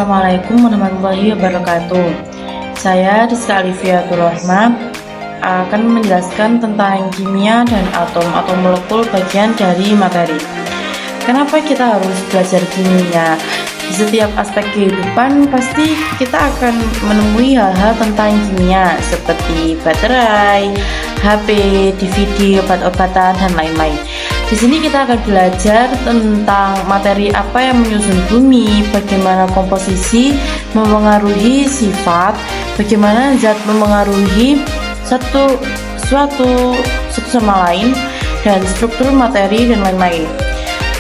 Assalamualaikum warahmatullahi wabarakatuh. Saya Rizka Alifiatul Rahma akan menjelaskan tentang kimia dan atom atau molekul bagian dari materi. Kenapa kita harus belajar kimia? Di setiap aspek kehidupan pasti kita akan menemui hal-hal tentang kimia seperti baterai, HP, DVD, obat-obatan, dan lain-lain. Di sini kita akan belajar tentang materi apa yang menyusun bumi, bagaimana komposisi memengaruhi sifat, bagaimana zat memengaruhi satu sama lain, dan struktur materi dan lain-lain.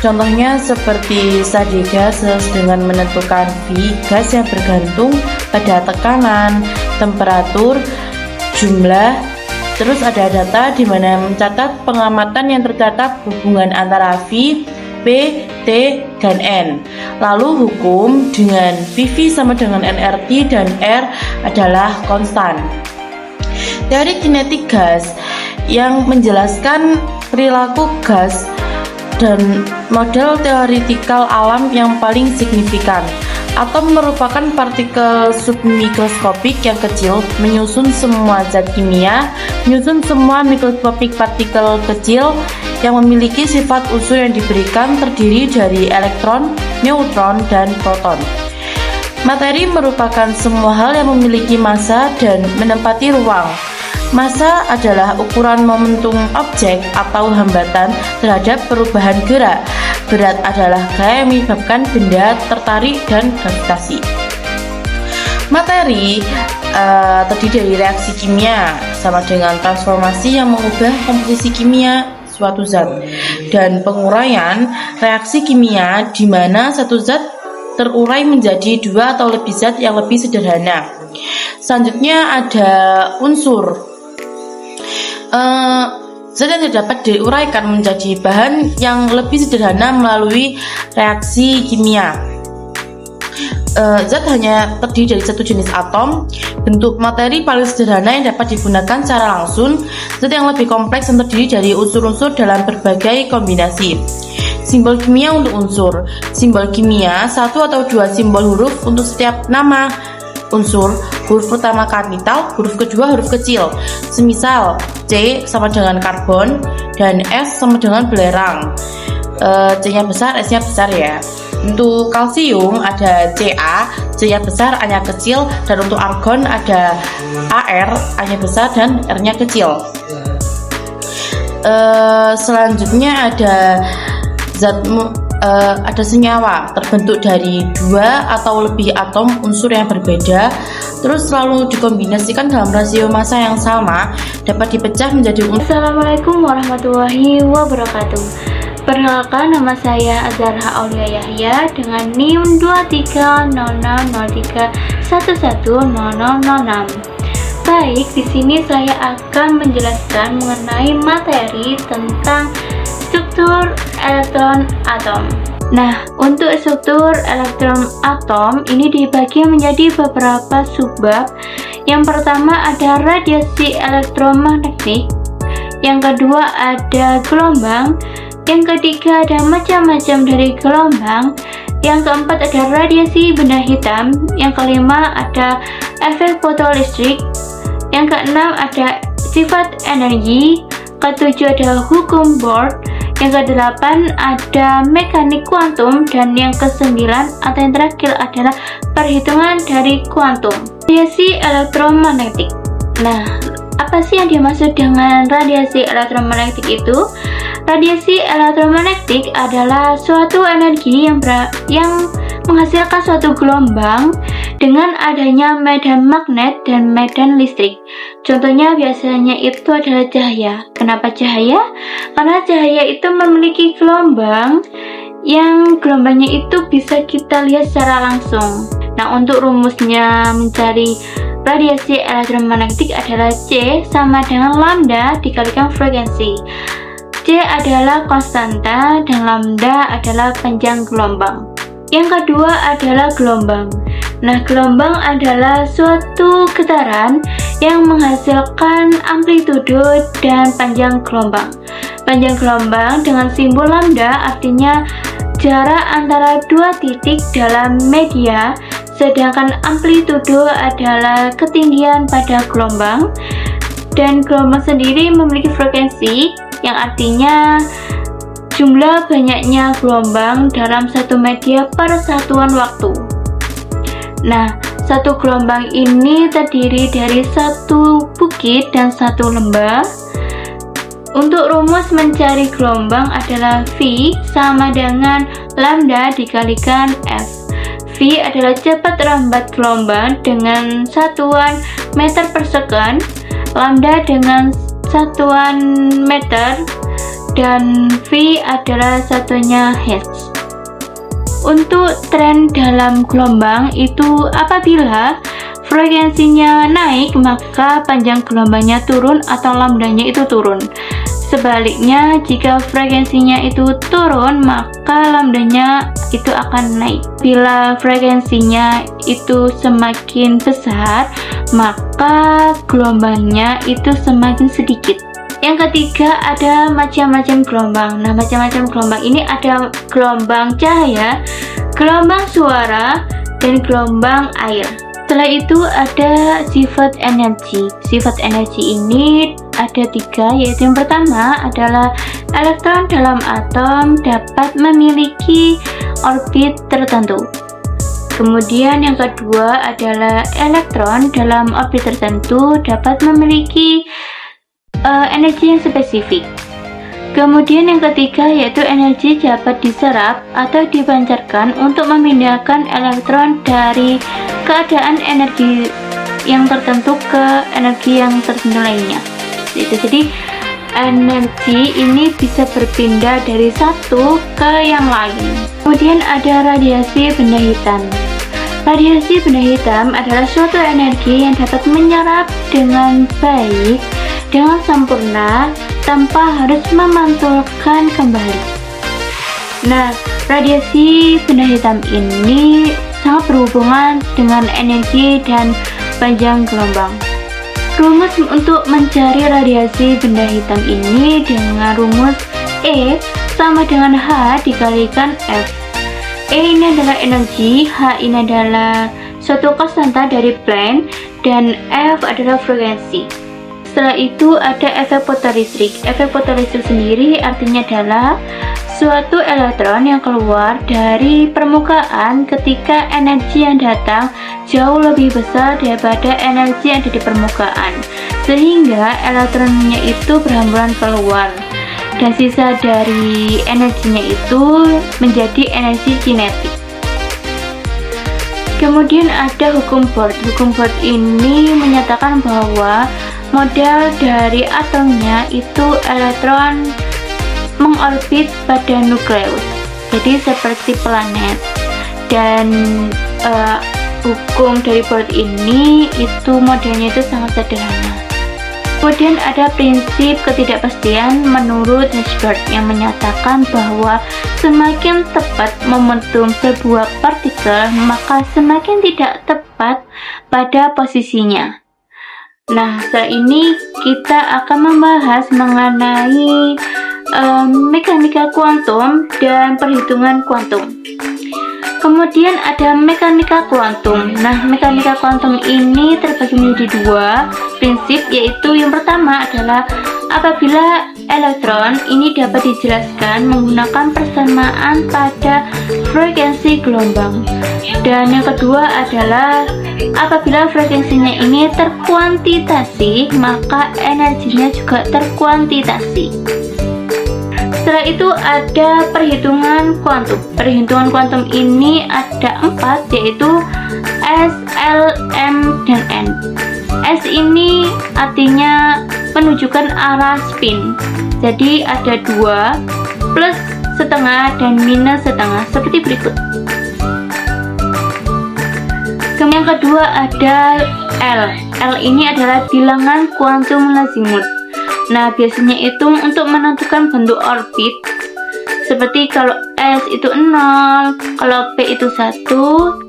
Contohnya seperti studi gases dengan menentukan V, gas yang bergantung pada tekanan, temperatur, jumlah. Terus ada data di mana mencatat pengamatan yang tercatat hubungan antara V, P, T, dan N. Lalu hukum dengan PV sama dengan nRT dan R adalah konstan. Teori kinetik gas yang menjelaskan perilaku gas dan model teoritikal alam yang paling signifikan. Atom merupakan partikel submikroskopik yang kecil, menyusun semua zat kimia, menyusun semua mikroskopik partikel kecil yang memiliki sifat unsur yang diberikan terdiri dari elektron, neutron, dan proton. Materi merupakan semua hal yang memiliki massa dan menempati ruang. Massa adalah ukuran momentum objek atau hambatan terhadap perubahan gerak. Berat adalah gaya yang menyebabkan benda tertarik dan gravitasi. Materi terdiri dari reaksi kimia sama dengan transformasi yang mengubah komposisi kimia suatu zat, dan penguraian reaksi kimia di mana satu zat terurai menjadi dua atau lebih zat yang lebih sederhana. Selanjutnya ada unsur. Zat yang dapat diuraikan menjadi bahan yang lebih sederhana melalui reaksi kimia. Zat hanya terdiri dari satu jenis atom. Bentuk materi paling sederhana yang dapat digunakan secara langsung. Zat yang lebih kompleks yang terdiri dari unsur-unsur dalam berbagai kombinasi. Simbol kimia untuk unsur. Simbol kimia satu atau dua simbol huruf untuk setiap nama unsur. Huruf pertama kapital, huruf kedua huruf kecil. Semisal C sama dengan karbon dan S sama dengan belerang. C-nya besar, S-nya besar ya. Untuk kalsium ada Ca, C-nya besar, A-nya kecil, dan untuk argon ada Ar, A-nya besar dan R-nya kecil. Selanjutnya ada ada senyawa terbentuk dari dua atau lebih atom unsur yang berbeda, terus selalu dikombinasikan dalam rasio massa yang sama, dapat dipecah menjadi unsur. Assalamualaikum warahmatullahi wabarakatuh. Perkenalkan, nama saya Azharha Aulia Yahya dengan NIM 230003110006. Baik, di sini saya akan menjelaskan mengenai materi tentang struktur elektron atom. Nah, untuk struktur elektron atom ini dibagi menjadi beberapa subbab. Yang pertama ada radiasi elektromagnetik, yang kedua ada gelombang, yang ketiga ada macam-macam dari gelombang, yang keempat ada radiasi benda hitam, yang kelima ada efek fotolistrik, yang keenam ada sifat energi, ketujuh ada hukum Bohr, yang kedelapan ada mekanik kuantum, dan yang kesembilan atau yang terakhir adalah perhitungan dari kuantum. Radiasi elektromagnetik. Nah, apa sih yang dimaksud dengan radiasi elektromagnetik itu? Radiasi elektromagnetik adalah suatu energi yang menghasilkan suatu gelombang dengan adanya medan magnet dan medan listrik. Contohnya biasanya itu adalah cahaya. Kenapa cahaya? Karena cahaya itu memiliki gelombang yang gelombangnya itu bisa kita lihat secara langsung. Nah, untuk rumusnya mencari radiasi elektromagnetik adalah C sama dengan lambda dikalikan frekuensi. C adalah konstanta dan lambda adalah panjang gelombang. Yang kedua adalah gelombang. Nah, gelombang adalah suatu getaran yang menghasilkan amplitudo dan panjang gelombang. Panjang gelombang dengan simbol lambda artinya jarak antara dua titik dalam media sedangkan amplitudo adalah ketinggian pada gelombang, dan gelombang sendiri memiliki frekuensi yang artinya jumlah banyaknya gelombang dalam satu media per satuan waktu. Nah, satu gelombang ini terdiri dari satu bukit dan satu lembah. Untuk rumus mencari gelombang adalah V sama dengan lambda dikalikan F. V adalah cepat lambat gelombang dengan satuan meter per second, lambda dengan satuan meter, dan V adalah satunya hertz. Untuk tren dalam gelombang itu apabila frekuensinya naik maka panjang gelombangnya turun atau lambdanya itu turun. Sebaliknya, jika frekuensinya itu turun, maka lambdanya itu akan naik. Bila frekuensinya itu semakin besar, maka gelombangnya itu semakin sedikit. Yang ketiga, ada macam-macam gelombang. Nah, macam-macam gelombang ini ada gelombang cahaya, gelombang suara, dan gelombang air. Setelah itu ada sifat energi. Sifat energi ini ada 3, yaitu yang pertama adalah elektron dalam atom dapat memiliki orbit tertentu. Kemudian yang kedua adalah elektron dalam orbit tertentu dapat memiliki energi yang spesifik. Kemudian yang ketiga yaitu energi dapat diserap atau dipancarkan untuk memindahkan elektron dari keadaan energi yang tertentu ke energi yang tertentu lainnya. Jadi energi ini bisa berpindah dari satu ke yang lain. Kemudian ada radiasi benda hitam. Radiasi benda hitam adalah suatu energi yang dapat menyerap dengan baik, dengan sempurna, tanpa harus memantulkan kembali. Nah, radiasi benda hitam ini sangat berhubungan dengan energi dan panjang gelombang. Rumus untuk mencari radiasi benda hitam ini dengan rumus E sama dengan H dikalikan F. E ini adalah energi, H ini adalah suatu konstanta dari Planck, dan F adalah frekuensi. Setelah itu ada efek fotoelektrik. Efek fotoelektrik sendiri artinya adalah suatu elektron yang keluar dari permukaan ketika energi yang datang jauh lebih besar daripada energi yang ada di permukaan, sehingga elektronnya itu berhamburan keluar, dan sisa dari energinya itu menjadi energi kinetik. Kemudian ada hukum Bohr. Hukum Bohr ini menyatakan bahwa model dari atomnya itu elektron mengorbit pada nukleus, jadi seperti planet. Dan hukum dari Bohr ini itu modelnya itu sangat sederhana. Kemudian ada prinsip ketidakpastian menurut Heisenberg yang menyatakan bahwa semakin tepat momentum sebuah partikel maka semakin tidak tepat pada posisinya. Nah, setelah ini kita akan membahas mengenai mekanika kuantum dan perhitungan kuantum. Kemudian ada mekanika kuantum. Nah, mekanika kuantum ini terbagi menjadi 2 prinsip, yaitu yang pertama adalah apabila elektron ini dapat dijelaskan menggunakan persamaan pada frekuensi gelombang. Dan yang kedua adalah apabila frekuensinya ini terkuantitasi, maka energinya juga terkuantitasi. Setelah itu ada perhitungan kuantum. Perhitungan kuantum ini ada 4, yaitu S, L, M, dan N. S ini artinya menunjukkan arah spin. Jadi ada 2, plus setengah dan minus setengah, seperti berikut. Kemudian yang kedua ada L. L ini adalah bilangan kuantum lazimut. Nah, biasanya itu untuk menentukan bentuk orbit, seperti kalau S itu 0, kalau P itu 1,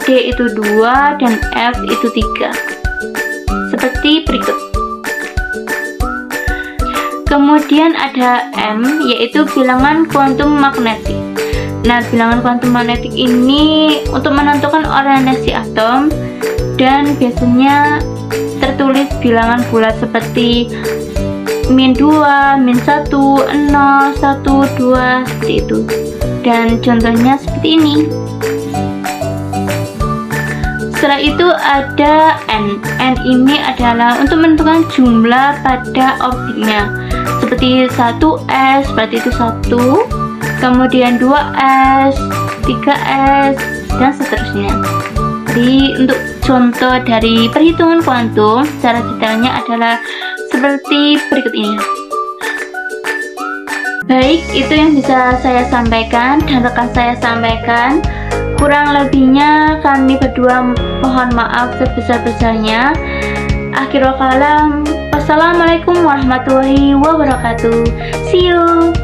D itu 2, dan F itu 3. Seperti berikut. Kemudian ada M, yaitu bilangan kuantum magnetik. Nah, bilangan kuantum magnetik ini untuk menentukan orientasi atom, dan biasanya tertulis bilangan bulat seperti -2, -1, 0, 1, 2 seperti itu. Dan contohnya seperti ini. Setelah itu ada N. N ini adalah untuk menentukan jumlah pada objeknya. Seperti 1S, berarti itu 1. Kemudian 2S, 3S, dan seterusnya. Jadi untuk contoh dari perhitungan kuantum secara detailnya adalah seperti berikut ini. Baik, itu yang bisa saya sampaikan dan rekan saya sampaikan. Kurang lebihnya kami berdua mohon maaf sebesar-besarnya. Akhirul kalam, wassalamualaikum warahmatullahi wabarakatuh. See you.